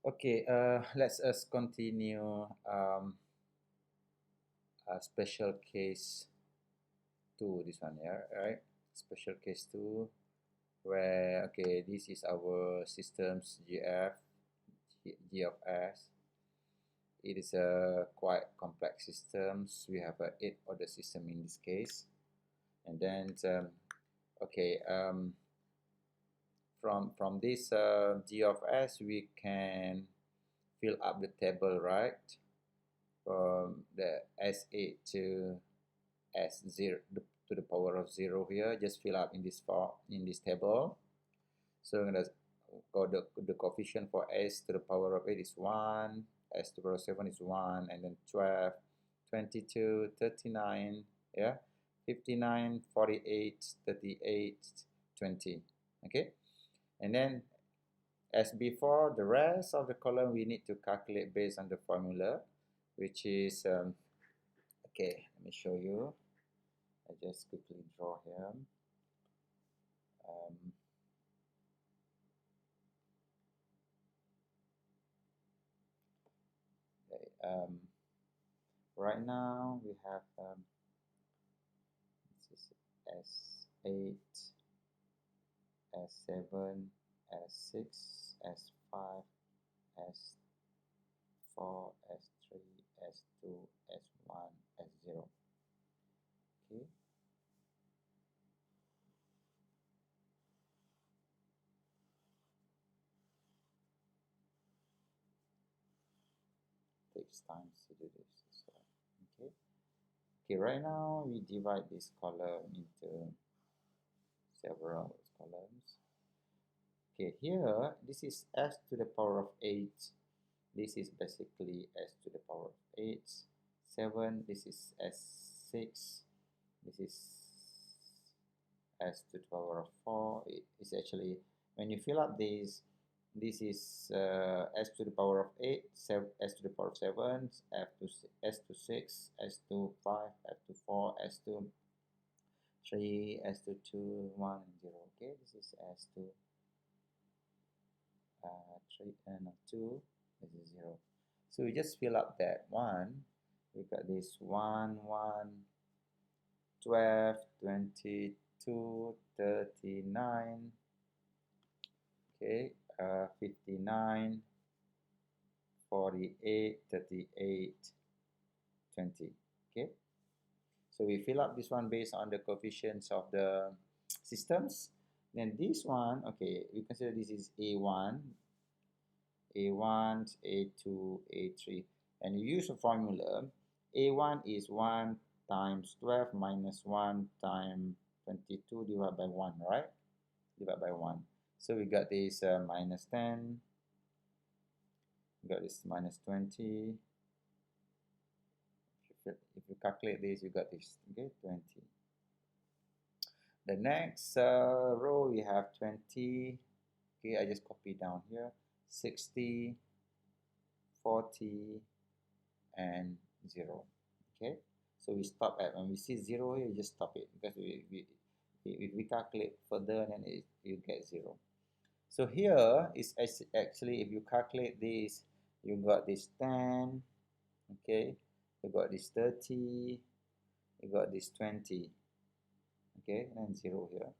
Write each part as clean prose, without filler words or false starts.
Okay, let's us continue special case 2, this one here, right? Special case 2, where, okay, this is our systems G of S. It is a quite complex systems. We have a 8-order system in this case. And then, okay, from this G of S, we can fill up the table, right? From the S8 to S0 to the power of 0 here. Just fill up in this table. So I'm gonna go the coefficient for S to the power of 8 is 1, S to the power of 7 is 1, and then 12, 22, 39, yeah, 59, 48, 38, 20. Okay, and then as before, the rest of the column we need to calculate based on the formula, which is okay, let me show you. I just quickly draw here. Okay, right now we have this is S8, S7, S6, S5, S4, S3, S2, S1, S0. Okay. Takes time to do this. So, okay. Okay, right now we divide this column into several columns. Okay, here this is S to the power of 8. This is basically S to the power of 8. 7, this is S6. This is S to the power of 4. It's actually, when you fill up these, this is S to the power of 8, S to the power of 7, S to 6, S to 5, S to 4, S to 3, S to 2, 1, and 0. Okay, this is S to 3 and 2, this is 0. So we just fill up that one. We got this 1, 1, 12, 22, 39, okay, 59, 48, 38, 20. Okay, so we fill up this one based on the coefficients of the systems. Then this one, okay, we consider this is A1, A1, A2, A3, and you use a formula. A1 is 1 times 12 minus 1 times 22 divided by 1, right? Divided by 1. So we got this minus 10, we got this minus 20. If you calculate this, you got this, okay, 20. The next row we have 20. Okay, I just copy down here. 60, 40, and 0. Okay, so we stop at, when we see 0 here, you just stop it, because if we calculate further, then you get 0. So here is actually, if you calculate this, you got this 10, okay, you got this 30, you got this 20, okay, and then 0 here.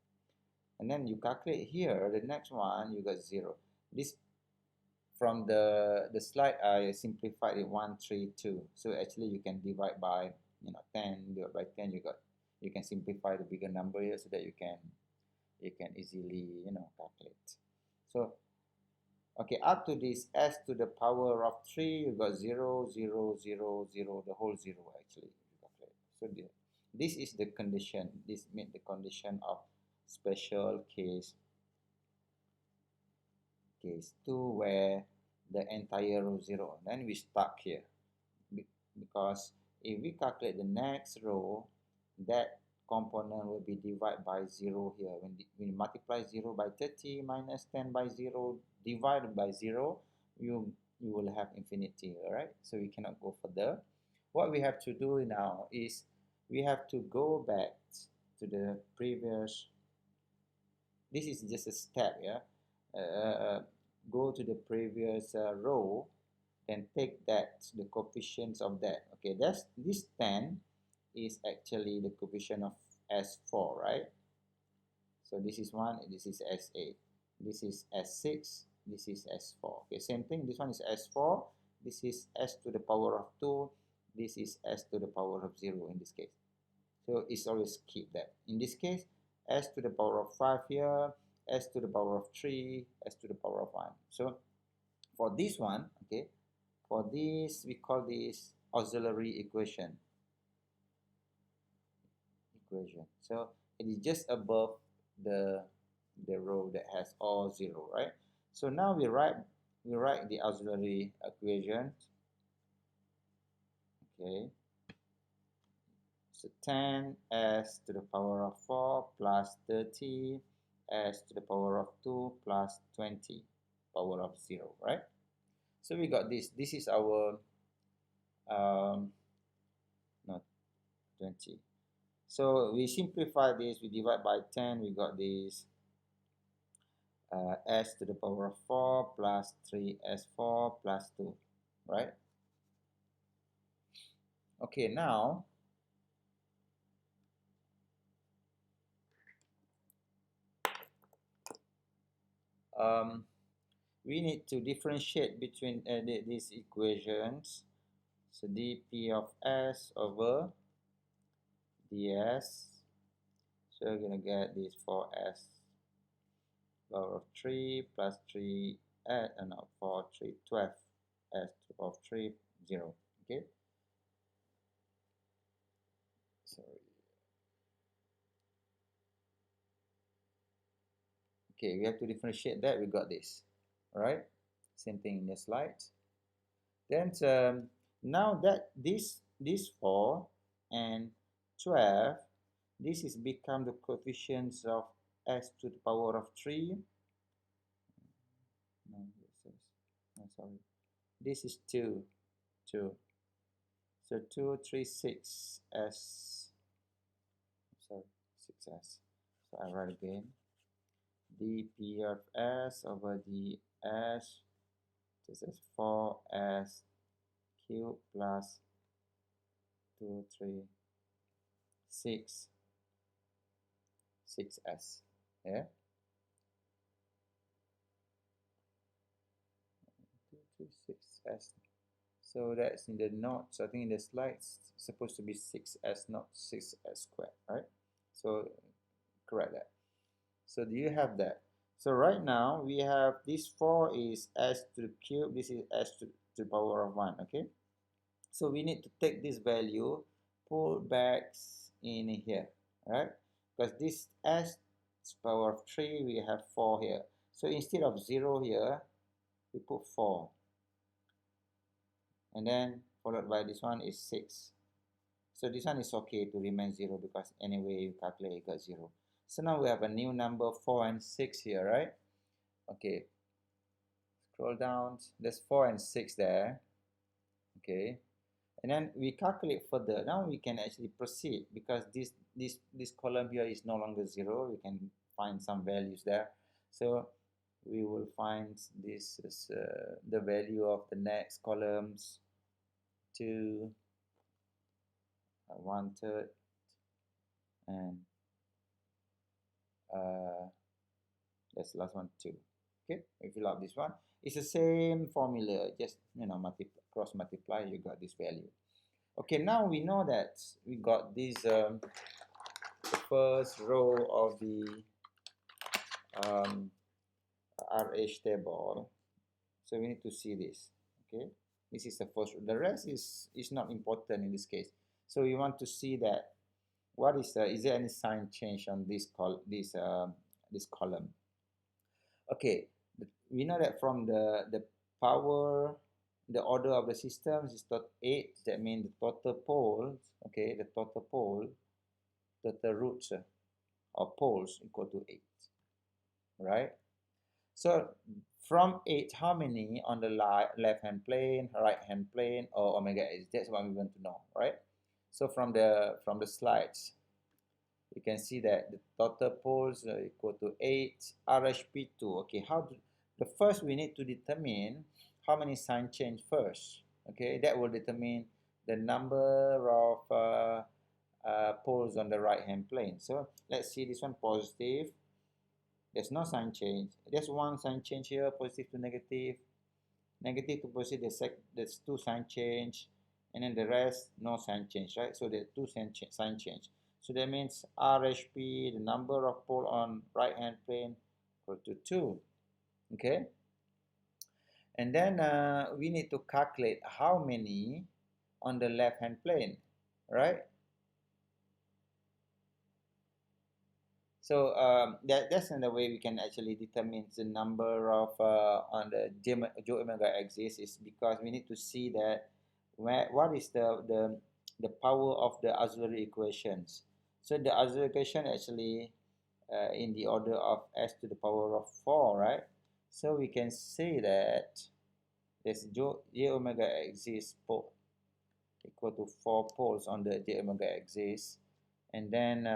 And then you calculate here, the next one, you got 0. This, from the slide, I simplified it 1, 3, 2. So actually you can divide by, 10, divide by 10, you can simplify the bigger number here, so that you can easily, calculate. So okay, up to this S to the power of 3, you got 0, 0, 0, 0, the whole 0 actually. So this is the condition. This means the condition of special case 2, where the entire row 0. Then we stuck here, because if we calculate the next row, that component will be divided by 0 here. When we multiply 0 by 30 minus 10 by 0 divided by 0, you will have infinity, all right? So we cannot go further. What we have to do now is we have to go back to the previous. This is just a step, yeah. go to the previous row, then take that, the coefficients of that. Okay, that's this 10 is actually the coefficient of S4, right? So this is 1, this is S8, this is S6, this is S4. Okay, same thing, this one is S4, this is S to the power of 2, this is S to the power of 0 in this case. So it's always keep that. In this case, S to the power of 5 here, S to the power of 3, S to the power of 1. So for this one, okay, for this, we call this auxiliary equation. So it is just above the row that has all 0, right? So now we write the auxiliary equation. Okay. So 10s to the power of 4 plus 30 s to the power of 2 plus 20 power of 0, right? So we got this. This is our not 20. So we simplify this, we divide by 10, we got this s to the power of 4 plus 3s4 plus 2, right? Okay, now we need to differentiate between these equations. So dp of s over ds. So we're going to get this 4s power of 3 plus 3 no, 4, 3, 12 s to the power of 3, 0. Okay. Sorry. Okay, we have to differentiate that. We got this. All right. Same thing in the slides. Then now that this 4 and 12, this is become the coefficients of s to the power of 3. No, sorry. This is 2. So 2, 3, 6 s. Sorry, 6s. So I write again. dp of s over ds. This is 4s cubed plus 2, 3, 6, 6s. Yeah. 2, 3, 6s. So that's in the notes. I think in the slides it's supposed to be 6s, not 6s squared, right? So correct that. So do you have that? So right now we have this 4 is s to the cube, this is s to the power of 1, okay? So we need to take this value, pull back in here, right? Because this s to the power of 3, we have 4 here. So instead of 0 here, we put 4. And then followed by this one is 6. So this one is okay to remain 0 because anyway you calculate you got 0. So now we have a new number 4 and 6 here, right? Okay, scroll down, there's 4 and 6 there. Okay, and then we calculate further. Now we can actually proceed because this column here is no longer 0. We can find some values there. So we will find this is the value of the next columns. 2, 1/3, and that's the last one, 2. Okay, we fill out this one. It's the same formula, just cross multiply, you got this value. Okay, now we know that we got this the first row of the RH table. So we need to see this. Okay, this is the first row. The rest is not important in this case. So we want to see that what is there any sign change on this column? Okay, we know that from the power, the order of the systems is 8. That means the total poles, okay, the total roots or poles equal to 8, right? So from 8, how many on the left hand plane, right hand plane, or omega is? That's what we want to know, right? So from the slides, you can see that the total poles are equal to 8 RHP2. Okay, the first we need to determine how many sign change first. Okay, that will determine the number of poles on the right hand plane. So let's see this one positive. There's no sign change. There's one sign change here, positive to negative. Negative to positive, there's two sign change. And then the rest, no sign change, right? So there's two sign change. So that means RHP, the number of pole on right hand plane, equal to 2. Okay? And then we need to calculate how many on the left hand plane, right? So that's another way we can actually determine the number of on the j omega axis, is because we need to see that what is the power of the auxiliary equations. So the auxiliary equation actually in the order of s to the power of 4, right? So we can say that there's j omega axis equal to 4 poles on the j omega axis, and then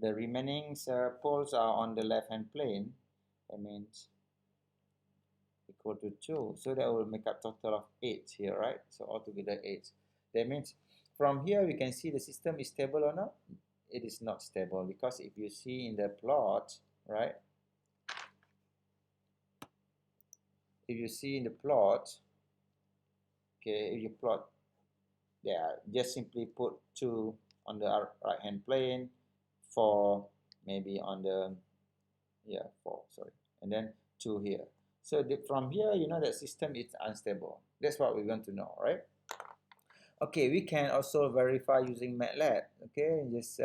the remaining poles are on the left hand plane. That means equal to 2. So that will make up total of 8 here, right? So altogether 8. That means from here we can see the system is stable or not. It is not stable, because if you see in the plot, right? If you see in the plot, okay, if you plot, yeah, just simply put 2 on the right hand plane, 4 maybe on the, yeah, 4, sorry, and then 2 here. So from here, you know that system is unstable. That's what we want to know, right? Okay, we can also verify using MATLAB. Okay, just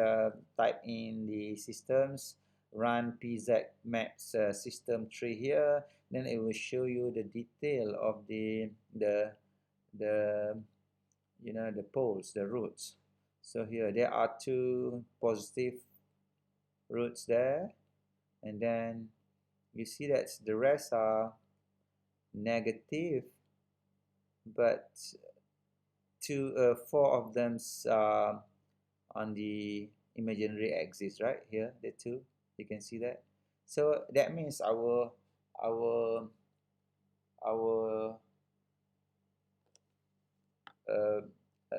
type in the systems, run pz maps system tree here. Then it will show you the detail of the you know, the poles, the roots. So here there are 2 positive roots there, and then you see that the rest are negative, but 4 of them are on the imaginary axis, right? Here, the 2, you can see that. So that means our uh,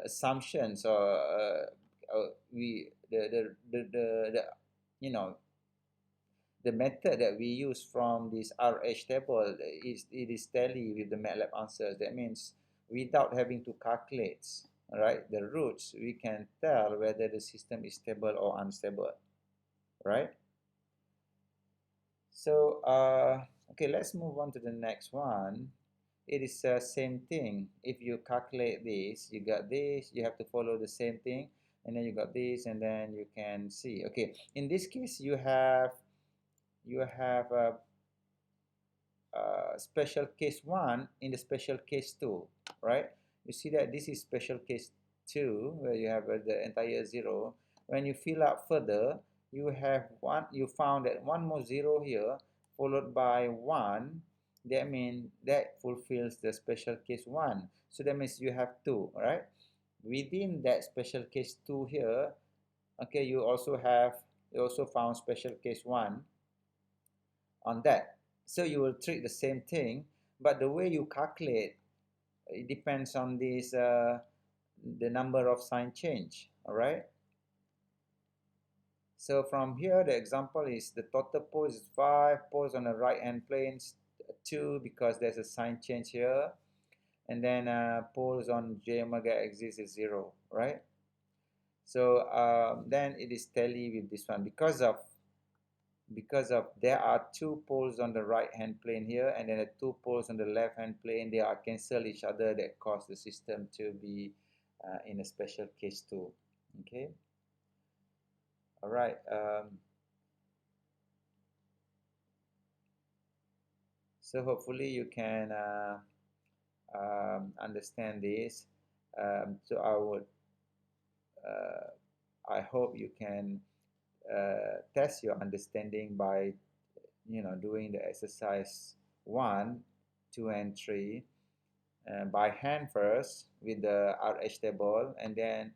assumptions, or we the you know, the method that we use from this RH table is tally with the MATLAB answers. That means without having to calculate, right, the roots, we can tell whether the system is stable or unstable, right? So okay, let's move on to the next one. It is the same thing. If you calculate this, you got this, you have to follow the same thing, and then you got this, and then you can see. Okay, in this case, you have a special case 1 in the special case 2, right? You see that this is special case 2, where you have the entire 0. When you fill up further, you have one. You found that one more 0 here, followed by 1. That means that fulfills the special case 1. So that means you have 2, right? Within that special case 2 here, okay, you also found special case 1 on that. So you will treat the same thing, but the way you calculate, it depends on this the number of sign change. All right. So from here, the example is the total poles is 5, poles on the right hand plane 2, because there's a sign change here, and then poles on j omega axis is 0, right? So then it is tally with this one, because of there are 2 poles on the right hand plane here, and then the 2 poles on the left hand plane, they are cancel each other, that cause the system to be in a special case 2. Okay, all right. So hopefully you can understand this. So I hope you can test your understanding by doing the exercise 1, 2, and 3 by hand first with the RH table, and then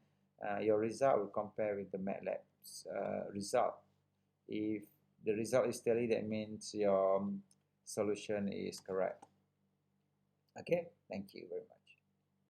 your result will compare with the MATLAB's result. If the result is tally, that means solution is correct. Okay, thank you very much.